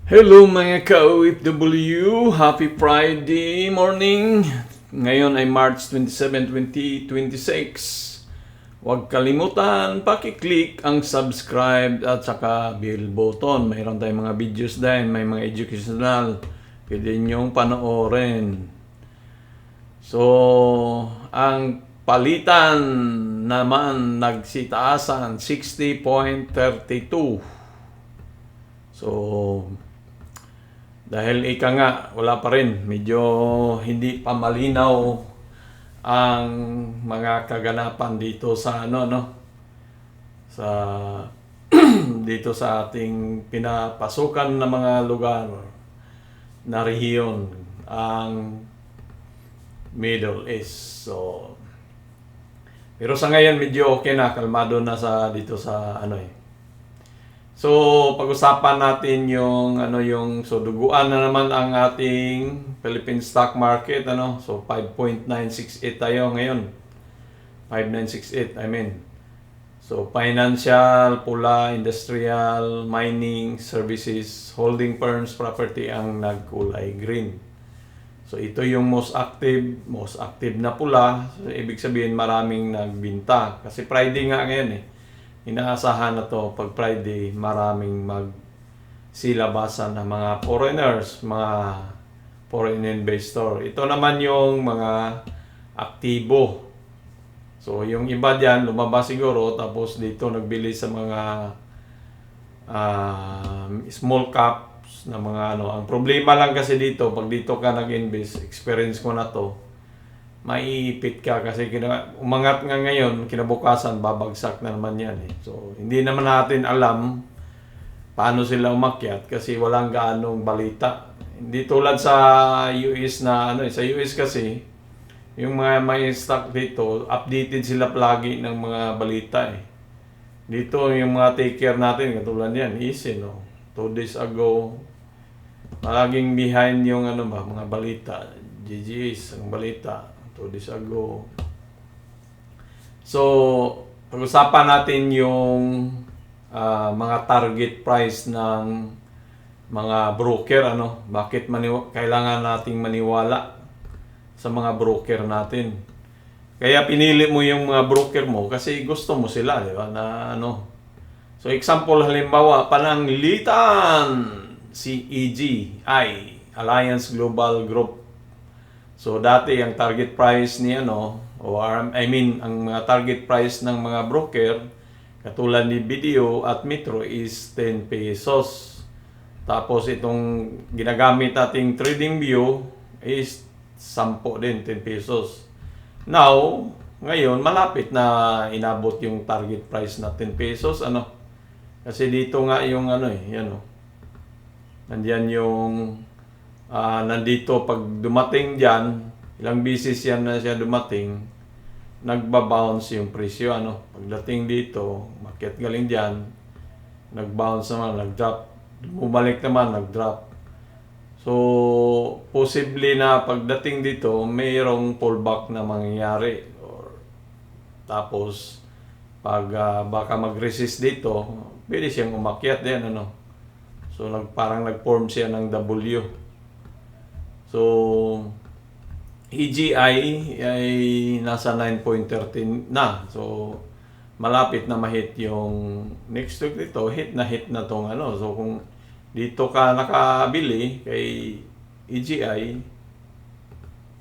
Hello mga ka-OFW! Happy Friday morning! Ngayon ay March 27, 2026. Huwag kalimutan, paki-click ang subscribe at saka bell button. Mayroon tayong mga videos din, may mga educational. Pwede nyong panoorin. So, ang palitan naman nagsitaasan 60.32. So, dahil ika nga, wala pa rin. Medyo hindi pa malinaw ang mga kaganapan dito sa sa dito sa ating pinapasukan na mga lugar na rehiyon ang Middle East. So, pero sa ngayon medyo okay na, kalmado na sa dito sa So, pag-usapan natin yung duguan na naman ang ating Philippine stock market So 5.968 tayo ngayon. 5968 I mean. So financial, pula, industrial, mining, services, holding firms, property ang nagkulay green. So ito yung most active na pula. So, ibig sabihin maraming nagbinta kasi Friday nga ngayon Inaasahan na to pag Friday, maraming magsilabasan ng mga foreigners, mga foreign investor. Ito naman yung mga aktibo. So yung iba diyan lumabas siguro tapos dito nagbili sa mga small caps na mga Ang problema lang kasi dito, pag dito ka nag-invest, experience ko na to, maiipit ka kasi umangat nga ngayon, kinabukasan babagsak na naman yan So hindi naman natin alam paano sila umakyat kasi walang gaanong balita. Hindi tulad sa US na sa US kasi yung mga may stock dito, updated sila palagi ng mga balita Dito yung mga take care natin katulad yan, easy 2 days ago, palaging behind yung mga balita, GGS ang balita 2 days ago. So, pag-usapan natin yung mga target price ng mga broker Bakit kailangan nating maniwala sa mga broker natin? Kaya pinili mo yung mga broker mo kasi gusto mo sila, di ba? So, example halimbawa, pananglitan CEGI, Alliance Global Group. So dati ang target price ni ang mga target price ng mga broker katulad ni BDO at Metro is 10 pesos. Tapos itong ginagamit nating TradingView is 10 din, 10 pesos. Now, ngayon malapit na inabot yung target price na 10 pesos Kasi dito nga yung Nandiyan yung nandito pag dumating dyan, ilang bisis yan na siya dumating, nagbabounce yung presyo Pagdating dito, market galing dyan, nagbounce naman, nagdrop. Bumalik naman, nagdrop. So, possibly na pagdating dito, mayroong pullback na mangyayari. Tapos, pag baka mag-resist dito, pwede siyang umakyat din So, parang nag-form siya ng W. So, EGI ay nasa 9.13 na. So, malapit na ma-hit yung next week dito. Hit na tong So, kung dito ka nakabili kay EGI,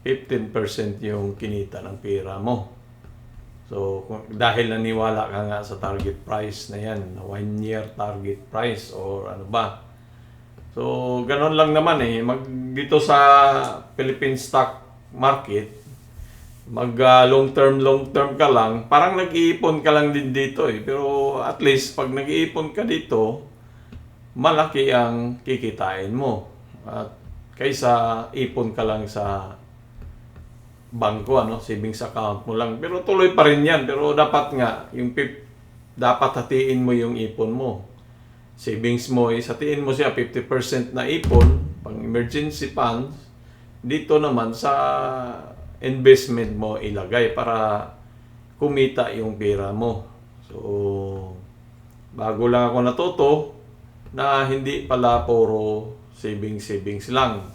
15% yung kinita ng pera mo. So, dahil naniwala ka nga sa target price na yan, 1 year target price or ba. So, ganun lang naman dito sa Philippine stock market, long term ka lang, parang nag-iipon ka lang din dito Pero at least, pag nag-iipon ka dito, malaki ang kikitain mo. At kaysa ipon ka lang sa bangko, savings account mo lang. Pero tuloy pa rin yan. Pero dapat nga, dapat hatiin mo yung ipon mo. Savings mo hatiin mo siya 50% na ipon, pang emergency funds. Dito naman sa investment mo ilagay para kumita yung pera mo. So, bago lang ako natuto, na hindi pala puro savings lang.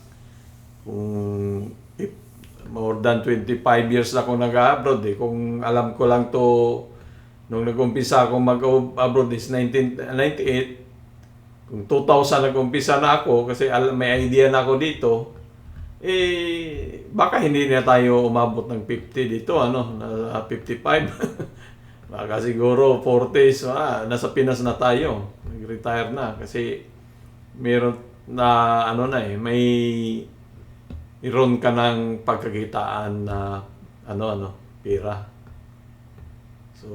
Kung more than 25 years na ako nag-abroad kung alam ko lang to nung nag-umpisa ako mag-abroad is 1998. Kung 2000 nag-umpisa na ako kasi may idea na ako dito, baka hindi na tayo umabot ng 50 dito, na 55. Baka siguro 40s, nasa Pinas na tayo. Nag-retire na kasi meron na may iron ka ng pagkakitaan na pera. So,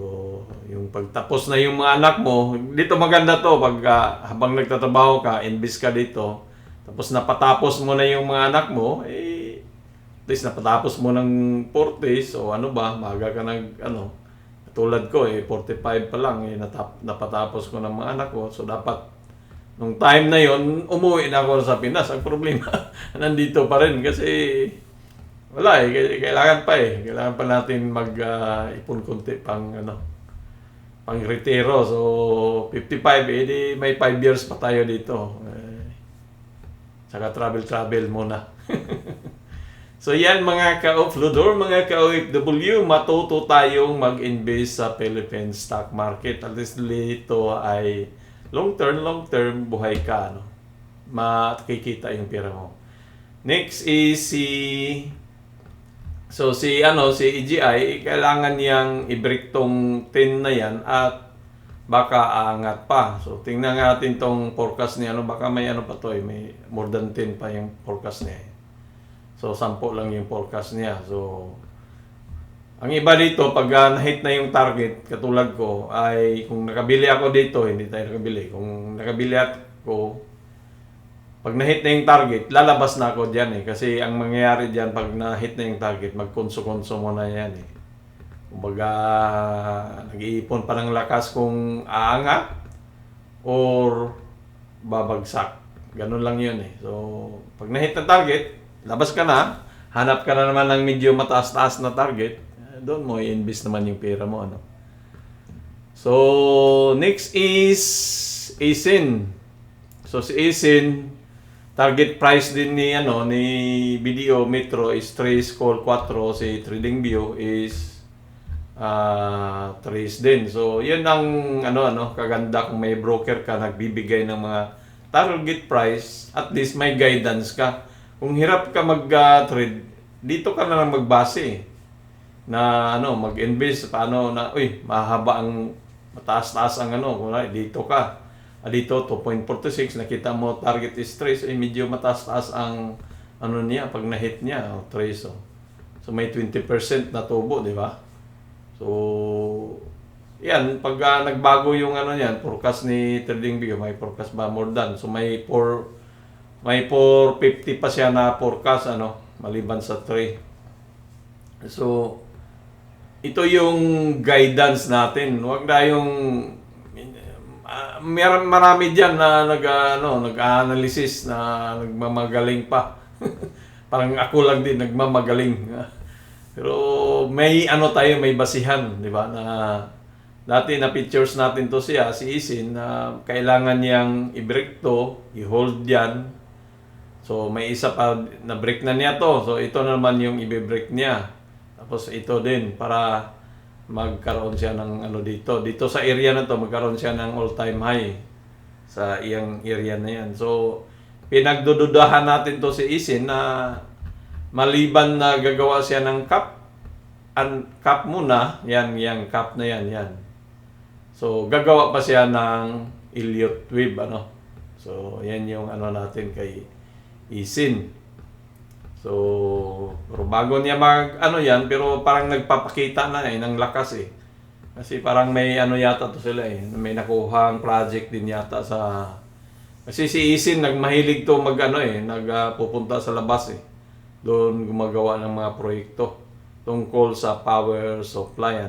yung pagtapos na yung mga anak mo, dito maganda to pag habang nagtatrabaho ka, invest ka dito, tapos napatapos mo na yung mga anak mo, at least napatapos mo ng 40s o maaga ka tulad ko 45 pa lang napatapos ko ng mga anak ko. So dapat nung time na yon umuwi na ako sa Pinas. Ang problema nandito pa rin kasi wala kailangan pa natin ipon konti pang retiro. So 55 di may 5 years pa tayo dito. Saka travel muna. So yan mga ka-offloader, mga ka-OFW, matuto tayong mag-invest sa Philippine stock market. At least dito ay long term buhay ka, makikita yung pera mo. Next is si EGI, kailangan niyang i-break tong 10 na yan at baka aangat pa. So tingnan natin tong forecast niya, baka may pa to may more than 10 pa yung forecast niya. So 10 lang yung forecast niya. So ang iba dito pag na-hit na yung target, katulad ko ay kung nakabili ako dito, hindi tayo nakabili. Kung nakabili ako, pag na-hit na yung target, lalabas na ako diyan kasi ang mangyayari diyan pag na-hit na yung target, magkonso muna yan Kumbaga nag-iipon pa ng lakas kung aangat or babagsak. Ganun lang yun So pag na-hit na target, labas ka na, hanap ka na naman ng medyo mataas-taas na target, doon mo i-invest naman yung pera mo So next is ASIN. So si ASIN, target price din ni BDO Metro is 3.4, si TradingView is 3 din. So yun ang kaganda kung may broker ka nagbibigay ng mga target price, at least may guidance ka. Kung hirap ka mag-trade, dito ka na lang magbase na mag-invest paano mahaba ang mataas-taas ang dito ka. Dito 2.46 nakita mo target is 3, medyo mataas-taas ang niya pag na-hit niya 3 So may 20% na tubo, di ba? So yan pag nagbago yung forecast ni TradingView, may forecast ba more than. So may 450 pa siya na forecast maliban sa 3. So ito yung guidance natin. Huwag na yung marami diyan na nag-analysis na nagmamagaling pa. Parang ako lang din nagmamagaling. Pero may may basihan, di ba? Na dati na pictures natin to si Isin na kailangan niyang i-break to, i-hold yan. So may isa pa na break na niya to. So ito naman yung i-break niya. Tapos ito din para magkaroon siya ng dito sa area na to, magkaroon siya ng all-time high sa iyang area na yan. So pinagdududahan natin to si Isin na maliban na gagawa siya ng cap muna, yan cap na yan. So gagawa pa siya ng Elliott Wave So yan yung natin kay Isin. So pero bago niya yan, pero parang nagpapakita na ng lakas Kasi parang may yata to sila may nakuhang project din yata sa. Kasi si Isin nagmahilig to nagpupunta sa labas Doon gumagawa ng mga proyekto tungkol sa power supply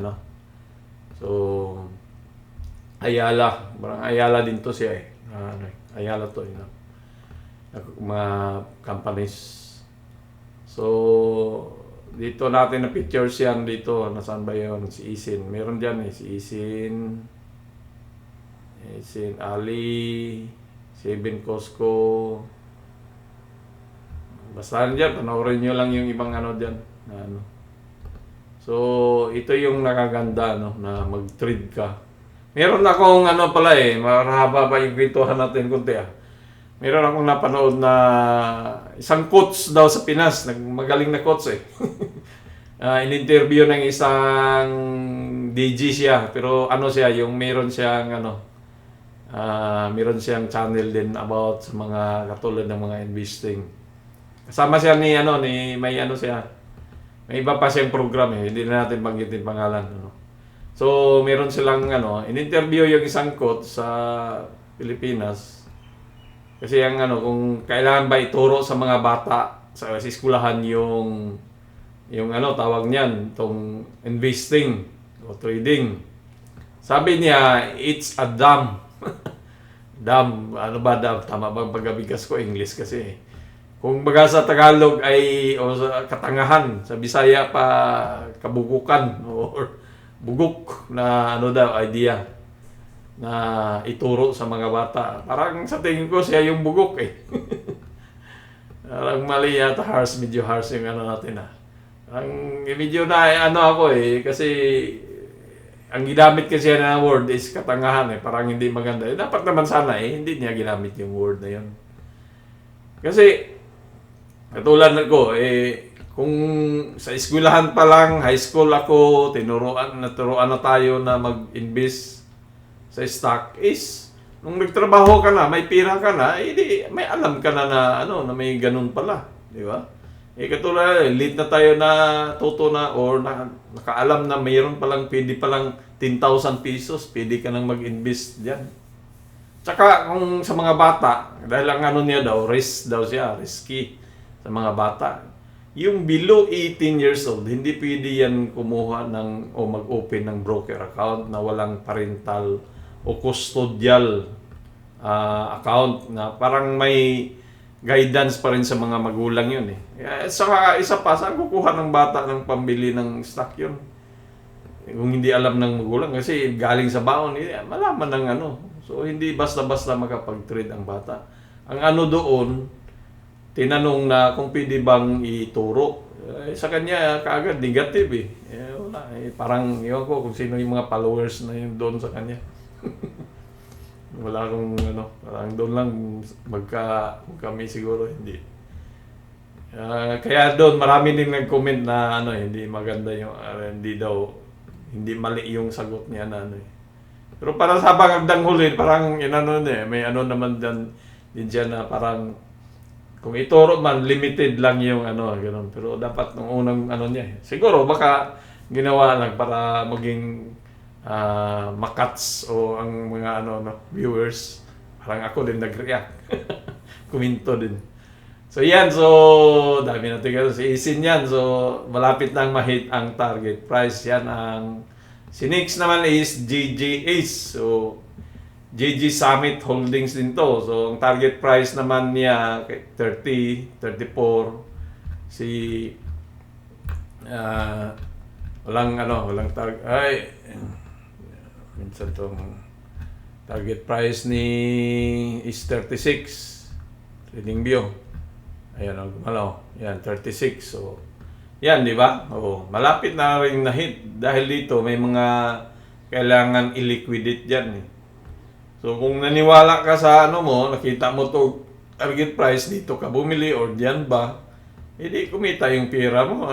So Ayala din to siya Ayala to mga companies. So dito natin na pictures yan dito. Nasaan ba yun? Si Isin. Meron dyan si Isin Ali. 7 Costco. Basta dyan, panoorin nyo lang yung ibang ano dyan. Na ano. So, ito yung nakaganda, no, na mag-trade ka. Meron akong ano pala marahaba pa yung kwentuhan natin kunti Meron akong napanood na isang coach daw sa Pinas, magaling na coach in-interview ng isang DG siya, pero ano siya, yung meron siyang meron siyang channel din about sa mga katulad ng mga investing. Kasama siya ni may siya. May iba pa siyang program hindi na natin banggitin pangalan So, meron silang in-interview yung isang coach sa Pilipinas. Kasi kung kailangan ba ituro sa mga bata sa eskwelahan yung tawag niyan, itong investing o trading. Sabi niya, it's a dam. Dam, ano ba dam? Tama bang pagkabigas ko English kasi. Kung baga sa Tagalog o sa katangahan, sa Bisaya pa kabugukan or bugok na idea na ituro sa mga bata. Parang sa tingin ko siya yung bugok Parang mali yata, medyo harsh yung natin Ang medyo na ako kasi ang ginamit kasi na word is katangahan parang hindi maganda. Dapat naman sana hindi niya ginamit yung word na yun. Kasi katulad ko kung sa eskwelahan pa lang, high school ako, naturuan na tayo na mag-invest sa stock is nung nagtrabaho ka na, may pira ka na, may alam ka na na may ganun pala, di ba? Katulad, late na tayo na tuto na or nakaalam na mayroon pwede palang 10,000 pesos, pwede ka nang mag-invest diyan. Tsaka kung sa mga bata, dahil ang niya daw, risky sa mga bata. Yung below 18 years old, hindi pwede yan kumuha o mag-open ng broker account na walang parental o custodial account na parang may guidance pa rin sa mga magulang yun Saka isa pa, saan kukuha ng bata ng pambili ng stock yun? Kung hindi alam ng magulang kasi galing sa baon, malaman ng So hindi basta-basta makapag-trade ang bata. Ang doon, tinanong na kung pwede bang ituro. Sa kanya, kaagad negative wala parang, iwan ko kung sino yung mga followers na yun doon sa kanya. Wala akong parang doon lang kami siguro, hindi. Kaya doon, marami din nag-comment na hindi maganda yung, hindi mali yung sagot niya na Pero para sa hanggang huli, parang may naman din dyan na parang kung ituro man, limited lang yung ganun. Pero dapat nung unang niya siguro baka ginawa lang para maging makats o ang mga viewers. Parang ako din nag-react. Kuminto din. So yan, dami natin kasi isin yan. So malapit nang ma-hit ang target price. Yan si Nix naman is GGAs. So JG Summit Holdings din to. So, ang target price naman niya 30, 34. Walang target. Minsan tong target price ni is 36. Trading View. Ayan, yan, 36. So, yan, di ba? Malapit na rin na-hit. Dahil dito, may mga kailangan i-liquidate dyan So, kung naniwala ka sa nakita mo to target price, dito ka bumili or diyan ba, hindi kumita yung pera mo,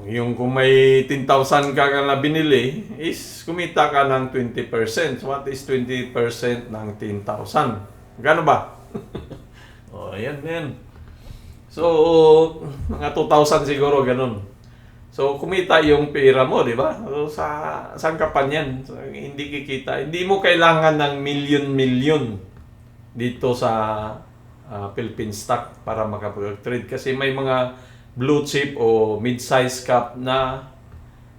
yung kung may 10,000 ka na binili, is kumita ka ng 20%. So, what is 20% ng 10,000? Gano ba? Yan. So, mga 2,000 siguro, ganun. So, kumita yung pera mo, di ba? So, saan ka pa niyan? So, hindi kikita. Hindi mo kailangan ng milyon-milyon dito sa Philippine stock para makapag-trade. Kasi may mga blue chip o mid-size cap na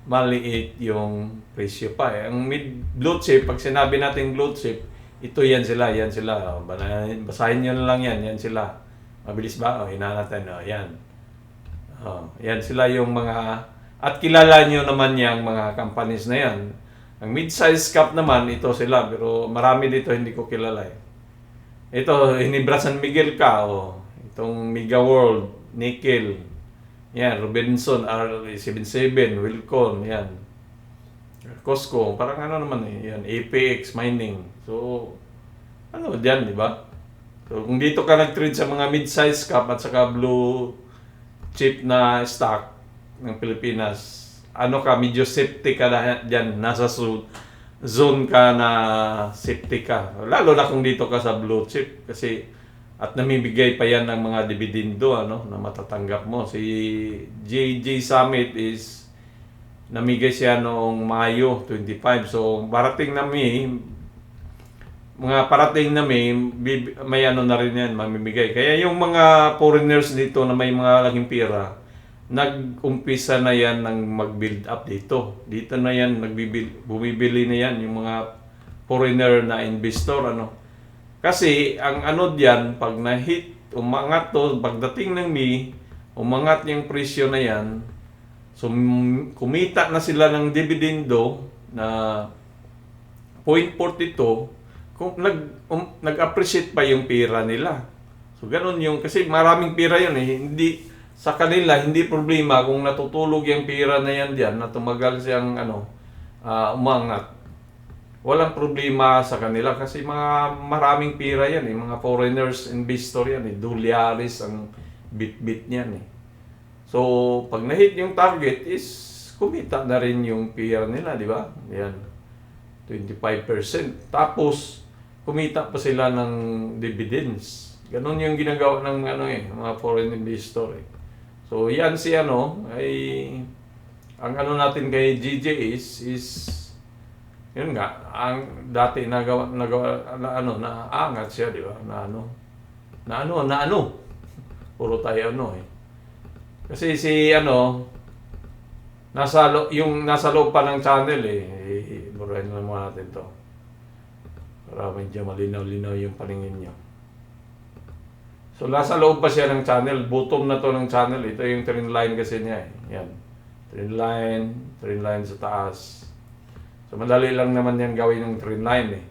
maliit yung presyo pa. Ang blue chip, pag sinabi natin blue chip, yan sila. Basahin nyo na lang yan sila. Mabilis ba? Hinahan natin. Yan. Yan sila yung mga, at kilala nyo naman yung mga companies na yan. Ang mid-size cap naman, ito sila. Pero marami dito hindi ko kilala eh. Ito, Hinebra San Miguel ka. Oh. Itong Mega World, Nickel. Yan, Robinson R77, Wilcon. Yan. Costco. Parang ano naman eh. Yan, APX Mining. So, ano dyan, di ba? So, kung dito ka nag-trade sa mga mid-size cap at saka blue chip na stock ng Pilipinas, ano ka, medyo safety ka na dyan, nasa zone ka na safety ka. Lalo na kung dito ka sa blue chip kasi at namimigay pa yan ng mga dividendo ano, na matatanggap mo. Si JJ Summit is namigay siya noong Mayo 25. So, parating na may ano na rin yan, mamimigay. Kaya yung mga foreigners dito na may mga laking pera, nag-umpisa na yan ng mag-build up dito. Dito na yan, bumibili na yan yung mga foreigner na investor. Ano. Kasi ang ano diyan, pag na-hit, umangat to, pagdating ng May, umangat yung presyo na yan, so kumita na sila ng dividendo na 0.42, kung nag-appreciate pa yung pera nila. So ganun yung, kasi maraming pera yun eh. Hindi, sa kanila, hindi problema kung natutulog yung pera na yan diyan, na tumagal siyang umangat. Walang problema sa kanila kasi maraming pera yan eh. Mga foreigners investor yan eh. Dolyares ang bit-bit niyan eh. So, pag na-hit yung target is kumita na rin yung pera nila, di ba? Yan. 25%. Tapos, kumita pa sila ng dividends. Ganon yung ginagawa ng mga foreign investor eh. So yan si ay ang natin kay GJ is yun nga, ang dati nagawa na angat siya, di ba? Na puro tayo eh. Kasi si nasa loob pa ng channel eh. Burahin na muna natin to. Para medyo malinaw-linaw yung paningin nyo. So, nasa loob pa siya ng channel. Bottom na to ng channel. Ito yung trend line kasi niya eh. Yan. Trend line sa taas. So, madali lang naman yan gawin ng trend line eh.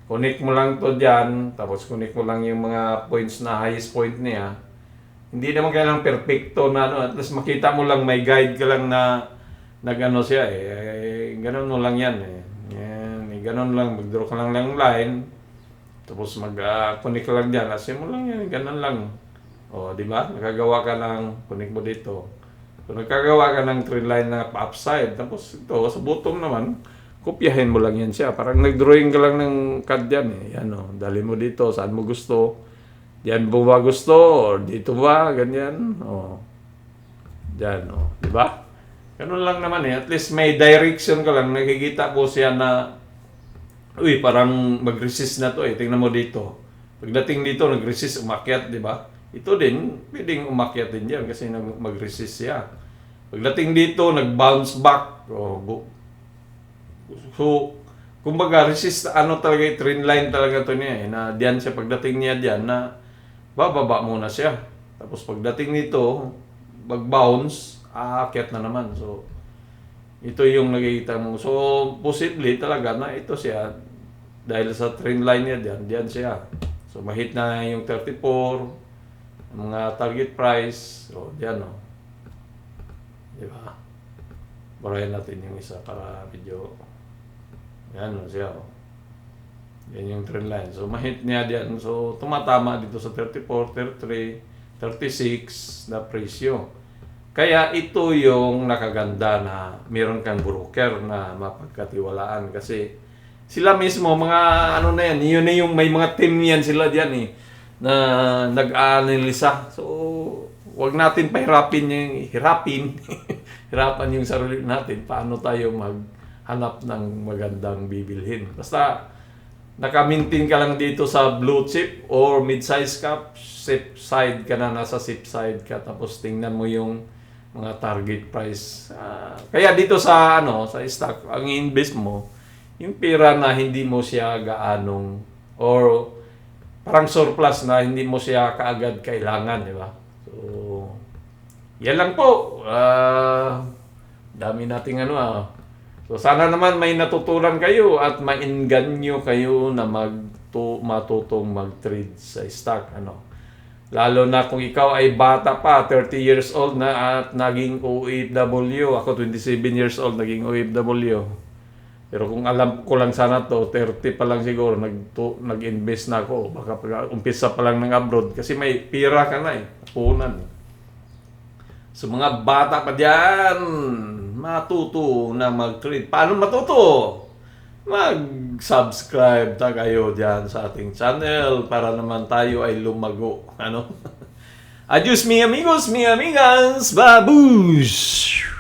Connect mo lang to dyan. Tapos, connect mo lang yung mga points na highest point niya. Hindi naman kailangang perfecto na At least makita mo lang, may guide ka lang na siya eh. Ganun mo lang yan eh. Ganon lang, mag-draw ka lang ng line, tapos mag-connect ka lang dyan, asin mo lang yan, ganon lang. O, di ba? Nakagawa ka ng, connect mo dito. So, nagkagawa ka ng trend line na upside, tapos ito, sa bottom naman, kopyahin mo lang yan siya. Parang nag-drawing ka lang ng card yan eh. Yan o, dali mo dito, saan mo gusto. Diyan mo ba gusto, or dito ba, ganyan. O, dyan o, di ba? Ganon lang naman eh. At least may direction ka lang, nakikita po siya na parang mag-resist na to eh. Tingnan mo dito. Pagdating dito, nag-resist, umakyat, di ba? Ito din, pwedeng umakyat din yan kasi mag-resist siya. Pagdating dito, nag-bounce back. So, kumbaga, resist, talaga yung trend line talaga to niya eh. Na diyan siya, pagdating niya diyan, na bababa muna siya. Tapos pagdating nito, mag-bounce, aakyat na naman. So, ito yung nakikita mo. So, posible talaga na ito siya. Dahil sa trend line niya diyan siya. So, mahit na yung 34, mga target price. So, diyan o. Di ba? Barayan natin yung isa para video. Yan o siya o. Yan yung trend line. So, mahit niya diyan. So, tumatama dito sa 34, 33, 36 na presyo. Kaya ito yung nakaganda na meron kang broker na mapagkatiwalaan kasi sila mismo mga na yan, yun na yung may mga team yan sila diyan eh na nag-aanalisa. So, wag natin hirapan yung sarili natin paano tayo maghanap ng magandang bibilhin. Basta naka-maintain ka lang dito sa blue chip or mid-size cap, safe side ka na, nasa safe side ka, tapos tingnan mo yung mga target price. Kaya dito sa sa stock, ang invest mo, yung pera na hindi mo siya gaanong or parang surplus na hindi mo siya kaagad kailangan, di ba? So, yan lang po. Dami nating So sana naman may natutunan kayo at mainganyo kayo na matutong mag-trade sa stock, ano. Lalo na kung ikaw ay bata pa, 30 years old na at naging OFW. Ako 27 years old, naging OFW. Pero kung alam ko lang sana to, 30 pa lang siguro, nag-invest na ako. Baka umpisa pa lang ng abroad. Kasi may pira ka na punan. So mga bata pa dyan, matuto na mag-trade. Paano matuto? Mag-subscribe ta kayo dyan sa ating channel para naman tayo ay lumago. Ano? Adios mi amigos, mi amigas, babush!